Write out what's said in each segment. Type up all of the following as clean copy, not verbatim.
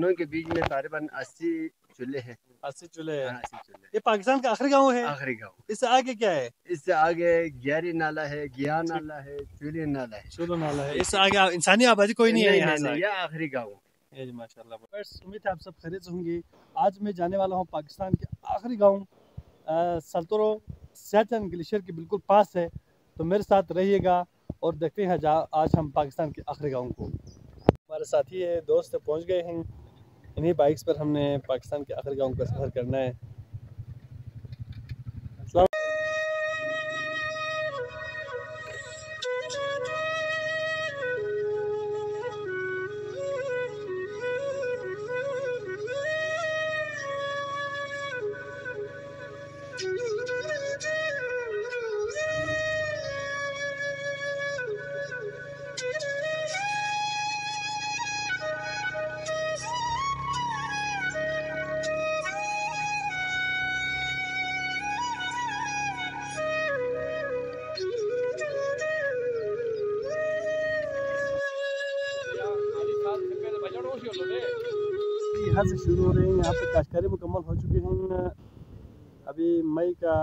दोनों के बीच में तकरीबन 80 चूल्हे हैं। 80 चूल्हे हैं। 80 चूल्हे। ये पाकिस्तान का आखिरी गांव है? आखिरी गांव। इससे आगे क्या है? इससे आगे ग्यारी नाला है, गिया नाला है, चूली नाला है। चूलो नाला है। इससे आगे इंसानी आबादी कोई नहीं है यहाँ से? नहीं, यह आखिरी गांव है। माशाल्लाह। बस उम्मीद है आप सब खैरियत से होंगे। आज मैं जाने वाला हूँ पाकिस्तान के आखिरी गांव सल्तरो, सियाचिन ग्लेशियर के बिल्कुल पास है। तो मेरे साथ रहिएगा और देखते हैं आज हम पाकिस्तान के आखिरी गांव को। हमारे साथी है, दोस्त पहुंच गए हैं। इन्हीं बाइक्स पर हमने पाकिस्तान के आखिरी गांव का सफ़र करना है। यहाँ से शुरू हो रहे हैं। यहाँ पे काश्तकारी मुकम्मल हो चुके हैं। अभी मई का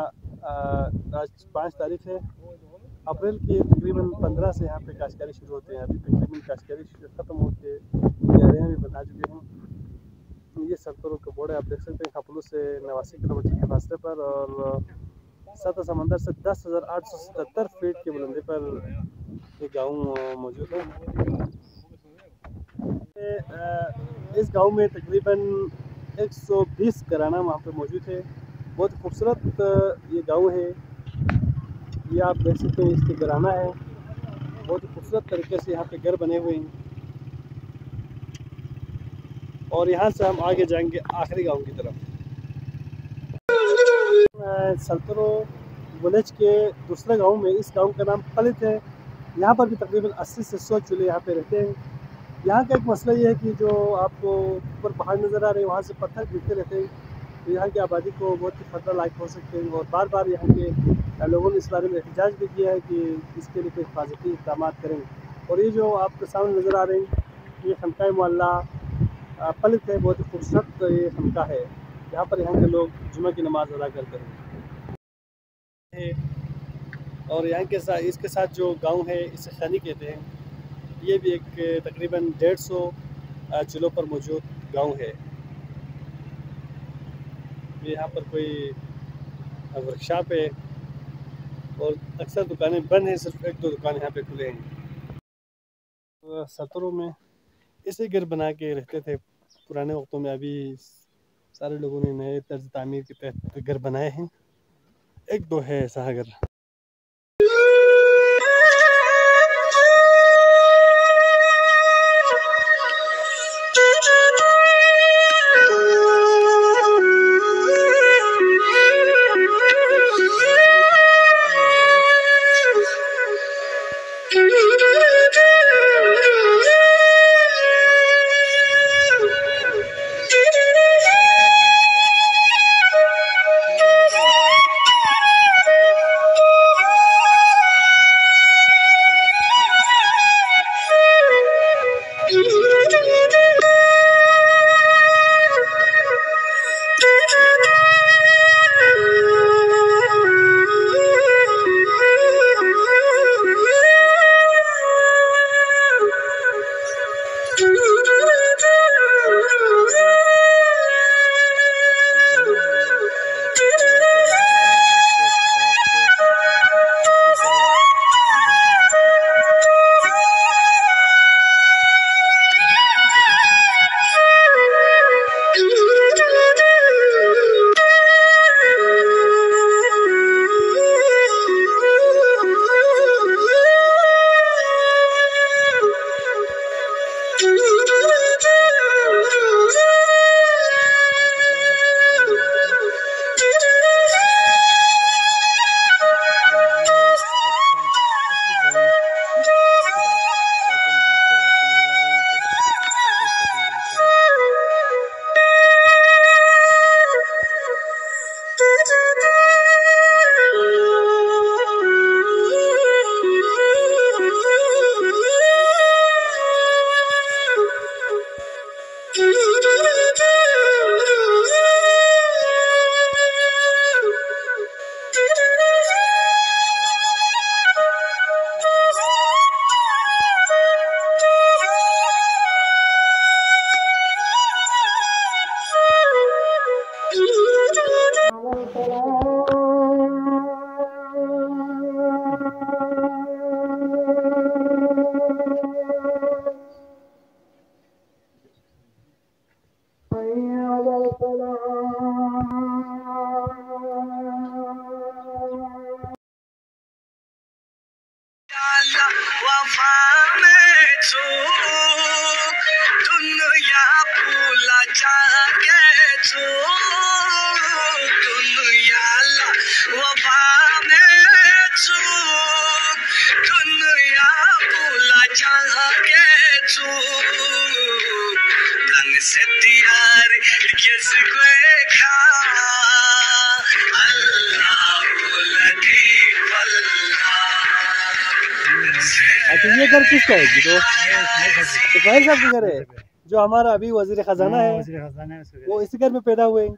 आज 5 तारीख है। अप्रैल की तकरीबन 15 से यहाँ पे काश्तकारी शुरू होते हैं। अभी तकरीबन काश्तकारी ख़त्म होकर क्यारियाँ भी बना चुके हैं। ये सल्तरो का बोर्ड है, आप देख सकते हैं। खापलू से 89 किलोमीटर के फासले पर और सतह समंदर से 10,877 फीट की बुलंदी पर ये गाँव मौजूद है। इस गांव में तकरीबन 120 घराना वहाँ पे मौजूद है। बहुत खूबसूरत ये गांव है। ये आप देख सकते हैं, इसके घराना है। बहुत खूबसूरत तरीके से यहाँ पे घर बने हुए हैं। और यहाँ से हम आगे जाएंगे आखिरी गांव की तरफ। सल्तरो विलेज के दूसरे गांव में, इस गांव का नाम पलित है। यहाँ पर भी तकरीबन 80 से 100 चूल्हे यहाँ पे रहते हैं। यहाँ का एक मसला ये है कि जो आपको ऊपर पहाड़ नज़र आ रहे हैं, वहाँ से पत्थर गिरते रहते हैं। तो यहाँ की आबादी को बहुत ही खतरा लायक हो सकते हैं। और बार बार यहाँ के लोगों ने इस बारे में एहतजाज भी किया है कि इसके लिए कोई हिफाजती इक़दाम करें। और ये जो आपके सामने नज़र आ रहे हैं, ये खनका मोहल्ला पलित है। बहुत ही खूबसूरत ये खनका है। यहाँ पर यहाँ के लोग जुमा की नमाज़ अदा करते हैं। और यहाँ के साथ इसके साथ जो गाँव है, इसे खैनी कहते हैं। ये भी एक तकरीबन 150 चूल्हों पर मौजूद गांव है। यहाँ पर कोई वर्कशॉप है और अक्सर दुकानें बंद हैं, सिर्फ 1-2 दुकान यहाँ पे खुले हैं। सल्तरो में इसे घर बना के रहते थे पुराने वक्तों में। अभी सारे लोगों ने नए तर्ज तामीर के तहत घर बनाए हैं। 1-2 है ऐसा घर। वफा में चूक दुनिया भूला जाके चूक दुनिया ला वफा में चूक दुनिया भूला जाके चूक रंग से दियार किसको खा अच्छा, ये घर किसका है जी? तो इस्माइल साहब का घर है, जो हमारा अभी वजीर खजाना है वो इसी घर में पैदा हुए हैं,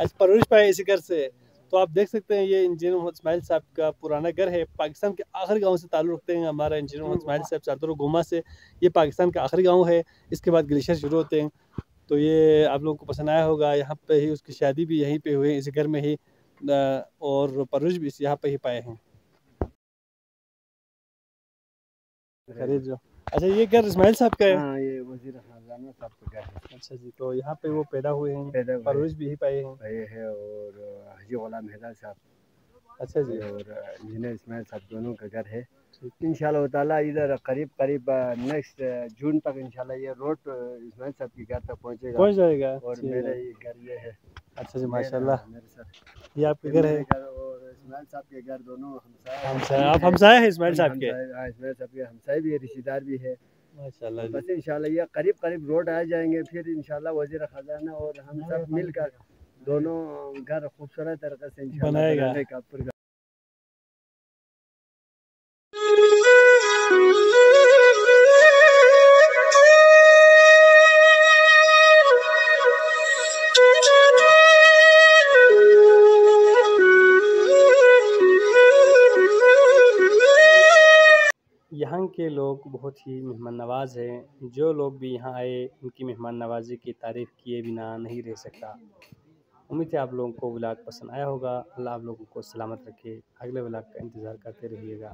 आज परवरिश पाए इसी घर से। तो आप देख सकते हैं ये इंजीनियर मोहम्मद इस्माइल साहब का पुराना घर है। पाकिस्तान के आखिरी गांव से ताल्लुक़ रखते हैं हमारा इंजीनियर मोहम्मद इस्माइल साहब चारतरो गोमा से। ये पाकिस्तान का आखिरी गांव है, इसके बाद ग्लेशियर शुरू होते हैं। तो ये आप लोगों को पसंद आया होगा। यहाँ पे ही उसकी शादी भी यहीं पे हुई, इसी घर में ही, और परवरिश भी यहाँ पे ही पाए हैं। खरीद जो। अच्छा, ये घर इस्माइल साहब का है? हाँ, ये वजीर खजाना साहब का घर है। अच्छा जी, तो यहाँ पे वो पैदा हुए हैं, परवरिश भी ही पाए हैं। ये है और हाजी गुलाम हैदर साहब, अच्छा जी, और इंजीनियर इस्माइल साहब दोनों का घर है। इंशाल्लाह ताला इधर करीब नेक्स्ट जून तक इंशाल्लाह ये रोड इस्माइल साहब के घर तक पहुँच जाएगा। और मेरा ये घर ये है। अच्छा जी, माशाल्लाह, मेरे साथ ये आपके घर है और इस्माइल साहब के घर दोनों हमसाए। आप हमसाए हैं इस्माइल साहब के? इस्माइल साहब के हमसाए भी है, रिश्तेदार भी है। माशाल्लाह। बस इंशाल्लाह ये करीब रोड आ जाएंगे, फिर इंशाल्लाह वजीर खजाना और हम सब मिलकर दोनों घर खूबसूरत तरीके से इंशाल्लाह बनाने का यहाँ के लोग बहुत ही मेहमान नवाज हैं। जो लोग भी यहाँ आए उनकी मेहमान नवाजी की तारीफ़ किए बिना नहीं रह सकता। उम्मीद है आप लोगों को व्लॉग पसंद आया होगा। अल्लाह आप लोगों को सलामत रखे। अगले व्लॉग का इंतज़ार करते रहिएगा।